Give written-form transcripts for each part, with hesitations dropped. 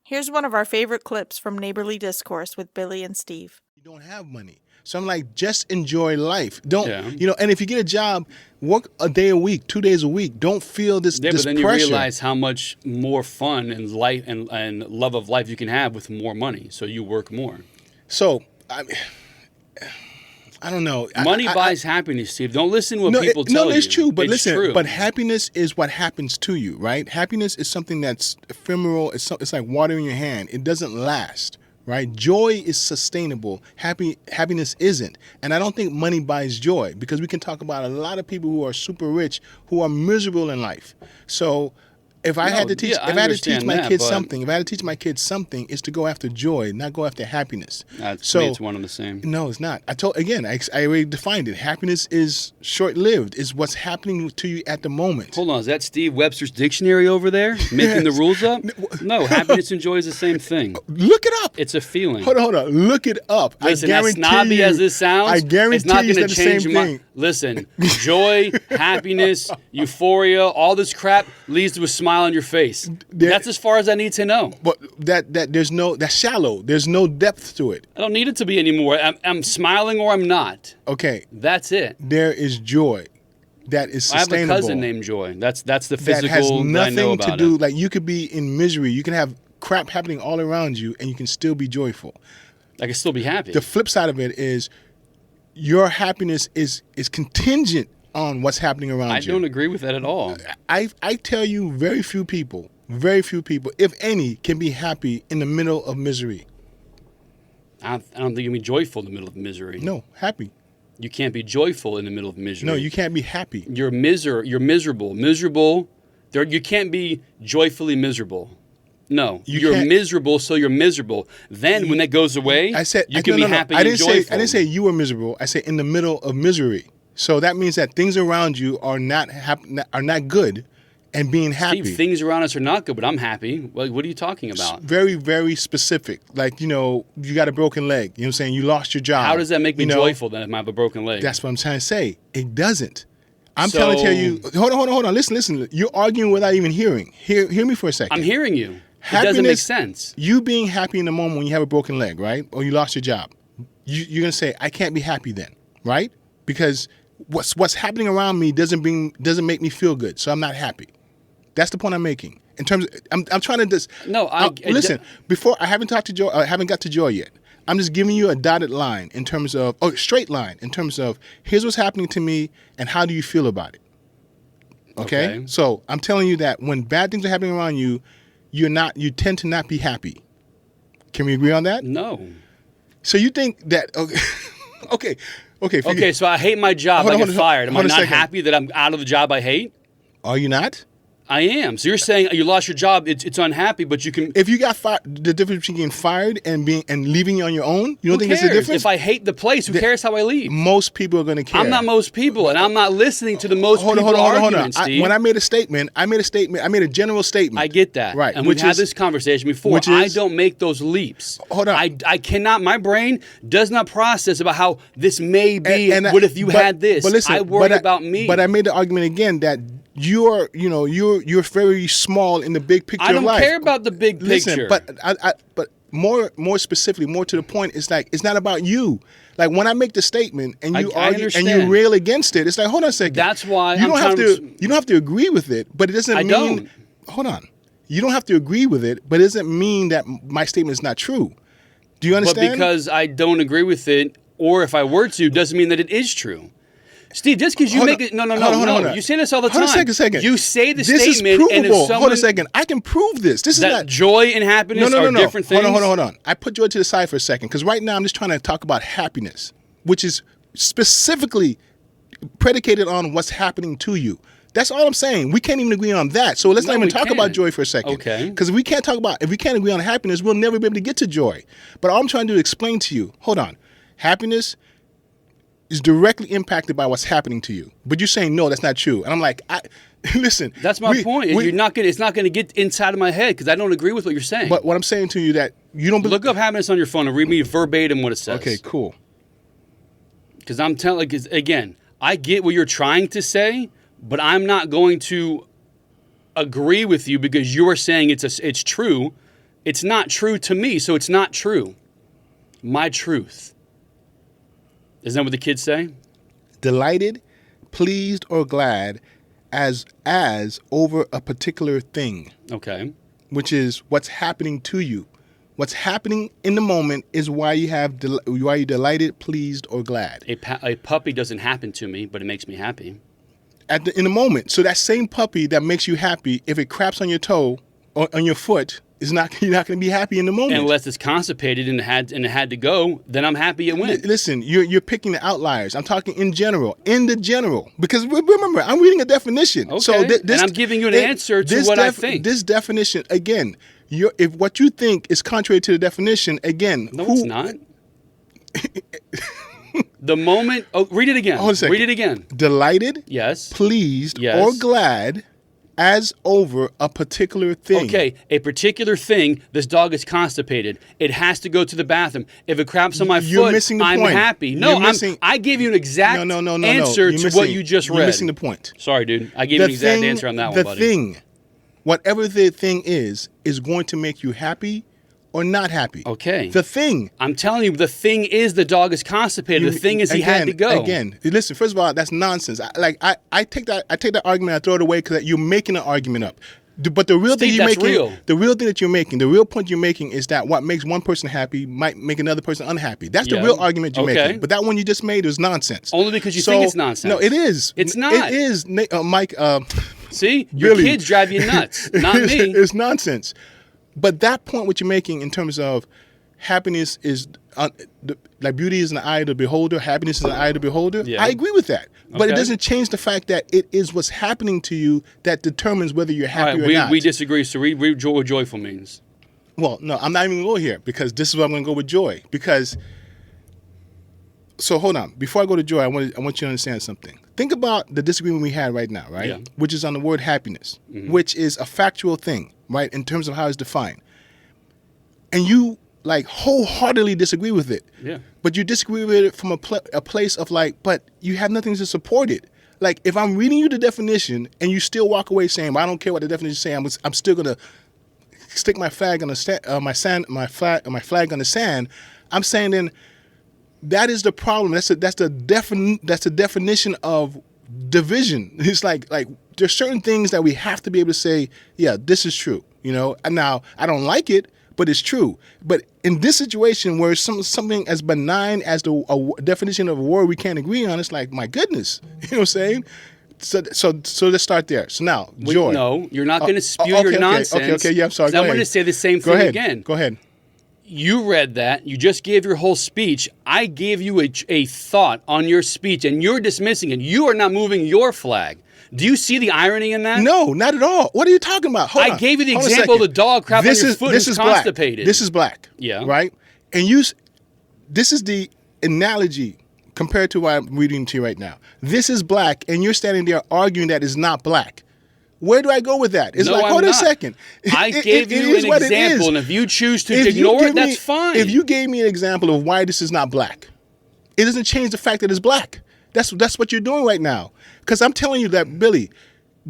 Here's one of our favorite clips from Neighborly Discourse with Billy and Steve. You don't have money. So I'm like, just enjoy life. Don't, Yeah. and if you get a job, work a day a week, 2 days a week. Don't feel this Yeah, this but then you pressure. realize how much more fun and life and love of life you can have with more money. So you work more. So, I don't know. Money buys happiness, Steve. Don't listen to what people tell you. No, it's true. But It's listen, true. but happiness is what happens to you, right? Happiness is something that's ephemeral. It's like water in your hand. It doesn't last, right? Joy is sustainable. Happiness isn't. And I don't think money buys joy, because we can talk about a lot of people who are super rich who are miserable in life. So if I had to teach, I if I had to teach understand my that, kids but- something, if I had to teach my kids something, it's to go after joy, not go after happiness. To me, it's one and the same. No, it's not. I already defined it. Happiness is short-lived. It's what's happening to you at the moment. Hold on, is that Steve Webster's dictionary over there making the rules up? No, happiness and joy is the same thing. Look it up. It's a feeling. Hold on. Look it up. Listen, I as guarantee snobby you, as this sounds, I guarantee it's not you going it's to not the change same your mind. thing. Listen, joy, happiness, euphoria, all this crap leads to a smile on your face. That's as far as I need to know. But that's shallow. There's no depth to it. I don't need it to be anymore. I'm smiling or I'm not. Okay. That's it. There is joy that is I have sustainable. a cousin named Joy. That's the that physical has that I know nothing about to do. it. Like, you could be in misery. You can have crap happening all around you, and you can still be joyful. I can still be happy. The flip side of it is your happiness is contingent on what's happening around you. I don't agree with that at all. I tell you, very few people, if any, can be happy in the middle of misery. I don't think you can be joyful in the middle of misery. No, happy. You can't be joyful in the middle of misery. No, you can't be happy. You're miserable. Miserable. You can't be joyfully miserable. No, you're can't- miserable, so you're miserable. Then when that goes away, you can be happy and joyful. I didn't say you were miserable. I said in the middle of misery. So that means that things around you are not good, and being happy. Steve, things around us are not good, but I'm happy. Like, what are you talking about? Very, very specific. Like, you got a broken leg. You know what I'm saying? You lost your job. How does that make me joyful then if I have a broken leg? That's what I'm trying to say. It doesn't. I'm trying to tell you. Hold on. Listen. You're arguing without even hearing. Hear me for a second. I'm hearing you. It doesn't make sense. You being happy in the moment when you have a broken leg, right? Or you lost your job. You're going to say, I can't be happy then, right? Because what's happening around me doesn't make me feel good, so I'm not happy. That's the point I'm making. In terms of, I'm trying to just listen. Before, I haven't got to joy yet. I'm just giving you a dotted line in terms of straight line in terms of, here's what's happening to me and how do you feel about it. Okay? So I'm telling you that when bad things are happening around you, you tend to not be happy. Can we agree on that? No. So you think that okay. So I hate my job. I get fired. Am I not happy that I'm out of the job I hate? Are you not? I am. So you're saying you lost your job. It's unhappy, but you can. If you got fired, the difference between getting fired and leaving on your own, you don't think cares? there's a difference? If I hate the place, who cares how I leave? Most people are going to care. I'm not most people, and I'm not listening to the most people argument, Steve. When I made a statement, I made a general statement. I get that. Right. And we've had this conversation before. I don't make those leaps. Hold on. I cannot, my brain does not process about how this may be, what if you had this? But listen, I worry about me. But I made the argument again that you're very small in the big picture of life. I don't care about the big picture. Listen, but more specifically, more to the point, it's like, it's not about you. Like, when I make the statement and you argue and you rail against it, it's like, hold on a second. That's why you don't have to agree with it, but it doesn't mean. Don't. Hold on. You don't have to agree with it, but it doesn't mean that my statement is not true. Do you understand? But because I don't agree with it, or if I were to, doesn't mean that it is true. Steve, just because you make it, no. You say this all the time. Hold on a second. You say the this statement, is provable. and if someone, hold on a second. I can prove this. This is not joy and happiness are different things. Hold on. I put joy to the side for a second because right now I'm just trying to talk about happiness, which is specifically predicated on what's happening to you. That's all I'm saying. We can't even agree on that. So let's not even talk about joy for a second. Okay. Because if we can't agree on happiness, we'll never be able to get to joy. But all I'm trying to do is explain to you. Hold on. Happiness is directly impacted by what's happening to you. But you're saying, no, that's not true. And I'm like, listen. That's my point. It's not going to get inside of my head because I don't agree with what you're saying. But what I'm saying to you that you don't look up happiness on your phone and read me verbatim what it says. Okay, cool. Because I'm telling, again, I get what you're trying to say, but I'm not going to agree with you because you are saying it's true It's not true to me, so it's not true. My truth. Isn't that what the kids say? Delighted, pleased, or glad as over a particular thing. Okay. Which is what's happening to you. What's happening in the moment is why you're delighted, pleased, or glad. A puppy doesn't happen to me, but it makes me happy. In the moment. So that same puppy that makes you happy, if it craps on your toe or on your foot, you're not going to be happy in the moment. Unless it's constipated and it had to go, then I'm happy it went. Listen, you're picking the outliers. I'm talking in general. Because remember, I'm reading a definition. Okay. So and I'm giving you an answer to what I think. This definition, again, if what you think is contrary to the definition, again, no, it's not. The moment. Oh, read it again. Hold a second. Read it again. Delighted. Yes. Pleased. Yes. Or glad as over a particular thing. Okay, a particular thing. This dog is constipated. It has to go to the bathroom. If it craps on my You're foot, missing the I'm point. happy. No, I gave you an exact answer to what you just read. You're missing the point. Sorry, dude. I gave you an exact answer on that one, buddy. The thing, whatever the thing is going to make you happy or not happy. Okay. The thing. I'm telling you, the thing is the dog is constipated. The thing is he had to go. Again, listen, first of all, that's nonsense. I take that argument, I throw it away because you're making an argument up. But the real thing you're making, the real thing that you're making, the real point you're making is that what makes one person happy might make another person unhappy. That's the real argument you're making. But that one you just made is nonsense. Only because you think it's nonsense. No, it is. It's not. It is, Mike. See, your Billy. kids drive you nuts, not me. It's nonsense. But that point, what you're making in terms of happiness is like beauty is in the eye of the beholder. Happiness is in the eye of the beholder. Yeah. I agree with that. But it doesn't change the fact that it is what's happening to you that determines whether you're happy or not. We disagree. So read what joyful means. Well, no, I'm not even going to go here because this is where I'm going to go with joy. So hold on. Before I go to joy, I want you to understand something. Think about the disagreement we had right now, right? Yeah. Which is on the word happiness, which is a factual thing, right, in terms of how it's defined. And you, like, wholeheartedly disagree with it. Yeah. But you disagree with it from a place of, like, but you have nothing to support it. Like, if I'm reading you the definition and you still walk away saying, well, I don't care what the definition is saying, I'm still going to stick my flag on my flag on the sand, I'm saying then that is the problem. That's the definition of division. It's like there's certain things that we have to be able to say, yeah, this is true, And now I don't like it, but it's true. But in this situation where something as benign as the definition of a word we can't agree on, it's like, my goodness, you know what I'm saying? So let's start there. So now, joy. No, you're not going to spew your nonsense. Okay, yeah, I'm sorry. I'm going to say the same thing again. Go ahead. You read that. You just gave your whole speech. I gave you a thought on your speech, and you're dismissing it. You are not moving your flag. Do you see the irony in that? No, not at all. What are you talking about? I gave you the example of the dog crap on your foot is constipated. This is black. Yeah. Right? And this is the analogy compared to what I'm reading to you right now. This is black, and you're standing there arguing that it's not black. Where do I go with that? It's hold on a second. I gave you an example, and if you choose to ignore it, that's fine. If you gave me an example of why this is not black, it doesn't change the fact that it's black. That's what you're doing right now. Because I'm telling you that, Billy,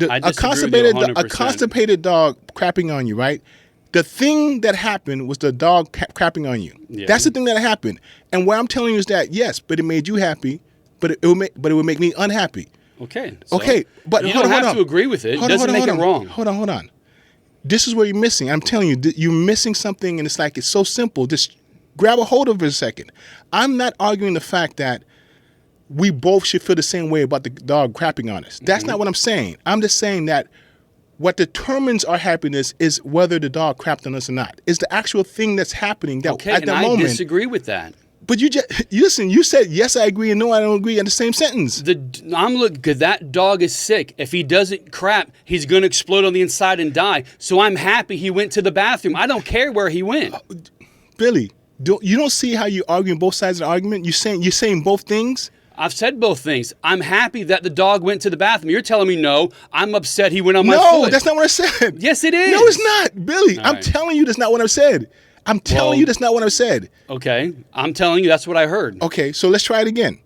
a constipated dog crapping on you, right? The thing that happened was the dog crapping on you. Yeah. That's the thing that happened. And what I'm telling you is that, yes, but it made you happy, but it would make me unhappy. Okay. But you don't have to agree with it. It doesn't make it wrong. Hold on. This is where you're missing. I'm telling you, you're missing something, and it's so simple. Just grab a hold of it a second. I'm not arguing the fact that we both should feel the same way about the dog crapping on us. That's not what I'm saying. I'm just saying that what determines our happiness is whether the dog crapped on us or not. It's the actual thing that's happening at that moment. I disagree with that. But listen, you said, yes, I agree, and no, I don't agree in the same sentence. Because that dog is sick. If he doesn't crap, he's going to explode on the inside and die. So I'm happy he went to the bathroom. I don't care where he went. Billy, you don't see how you're arguing both sides of the argument? You're saying both things? I've said both things. I'm happy that the dog went to the bathroom. You're telling me no. I'm upset he went on my foot. No, that's not what I said. Yes, it is. No, it's not. Billy, I'm telling you that's not what I've said. I'm telling you that's not what I've said. Okay. I'm telling you that's what I heard. Okay, so let's try it again.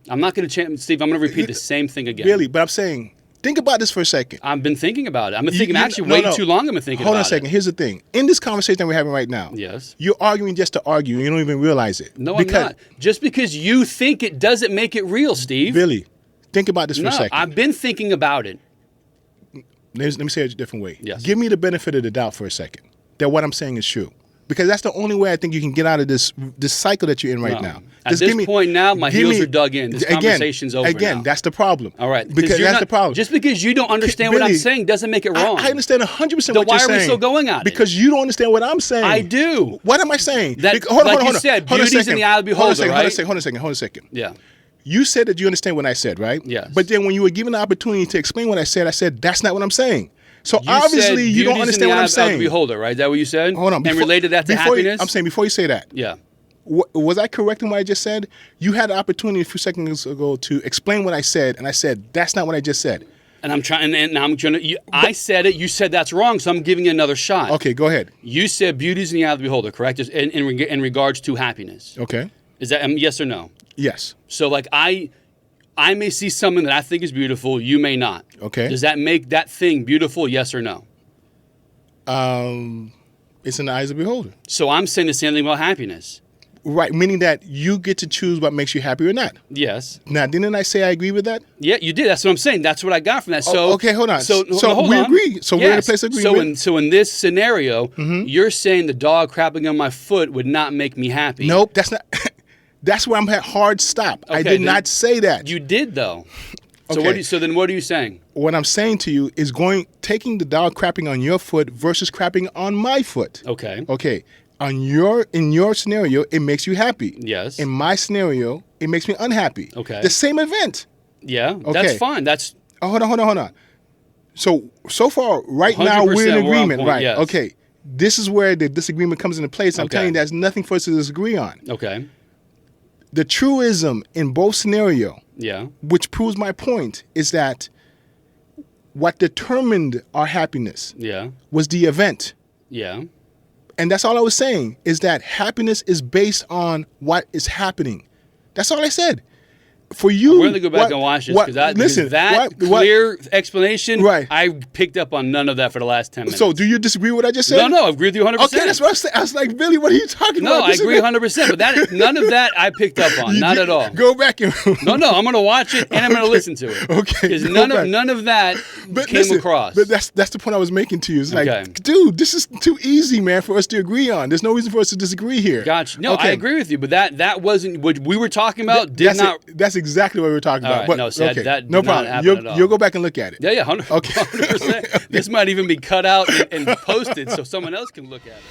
I'm not going to change. Steve, I'm going to repeat the same thing again. Billy, but I'm saying Think about this for a second. I've been thinking about it. I've been thinking You- way too long. I've been thinking Hold about on a second. it. Here's the thing. In this conversation that we're having right now, Yes. you're arguing just to argue, and you don't even realize it. No, I'm not. Just because you think it doesn't make it real, Steve. Billy, think about this for No, a second. I've been thinking about it. Let me say it a different way. Yes. Give me the benefit of the doubt for a second that what I'm saying is true. Because that's the only way I think you can get out of this cycle that you're in right No. now. At Just this point now, my give heels are dug in. This conversation's over Again, now. that's the problem. All right. Because you're that's not- the problem. Just because you don't understand what I'm Billy, saying doesn't make it wrong. I understand 100% Then what you're saying. why are we still going at it? Because you don't understand what I'm saying. I do. What am I saying? That- like you said, hold on a beauty's in second. the eye of the Hold on a beholder, second, right? hold on a second. Yeah. You said that you understand what I said, right? Yes. But then when you were given the opportunity to explain what I said, that's not what I'm saying. So You obviously said you don't beauty's understand in the what eye I'm of the saying. beholder, right? Is that what you said? Hold on. And related that to happiness? I'm saying before you say that. Yeah. Was I correct in what I just said? You had the opportunity a few seconds ago to explain what I said, and I said that's not what I just said. And I'm trying, and now I'm trying to. I said it. You said that's wrong, so I'm giving you another shot. Okay, go ahead. You said beauty's in the eye of the beholder, correct? Just in regards to happiness. Okay. Is that yes or no? Yes. So like I may see something that I think is beautiful. You may not. Okay. Does that make that thing beautiful? Yes or no? It's in the eyes of the beholder. So I'm saying the same thing about happiness. Right, meaning that you get to choose what makes you happy or not. Yes. Now, didn't I say I agree with that? Yeah, you did. That's what I'm saying. That's what I got from that. So okay, hold on. So hold we on. agree. So we're in a place of agreement. So in this scenario, you're saying the dog crapping on my foot would not make me happy. Nope, that's not. That's where I'm at. Hard stop. I Okay, did then not say that. You did though. So Okay. so then what are you saying? What I'm saying to you is taking the dog crapping on your foot versus crapping on my foot. Okay. Okay. In your scenario, it makes you happy. Yes. In my scenario, it makes me unhappy. Okay. The same event. Yeah. Okay. That's fine. That's Hold on. So far, right now, we're 100% in we're on agreement, point, right? yes. Okay. This is where the disagreement comes into place. I'm Okay. telling you, there's nothing for us to disagree on. okay. The truism in both scenario, Yeah. which proves my point, is that what determined our happiness Yeah. was the event. Yeah. And that's all I was saying, is that happiness is based on what is happening. That's all I said. For you, We're going to go back and watch this because that clear explanation, Right. I picked up on none of that for the last 10 minutes. So do you disagree with what I just said? No, I agree with you 100%. Okay, that's what I said. I was like, Billy, what are you talking No, about? I agree 100%, but none of that I picked up on, not at all. Go back and No, I'm going to watch it and I'm going to listen to it. Okay, Because go back. none of that came listen, across. But that's the point I was making to you. It's like, Okay. dude, this is too easy, man, for us to agree on. There's no reason for us to disagree here. Gotcha. No, Okay. I agree with you, but that wasn't what we were talking about. That's exactly what we were talking All about. right, But, no, see, okay, that no did not problem. happen at all. You'll go back and look at it. Yeah, 100%. Okay. 100%. This might even be cut out and posted so someone else can look at it.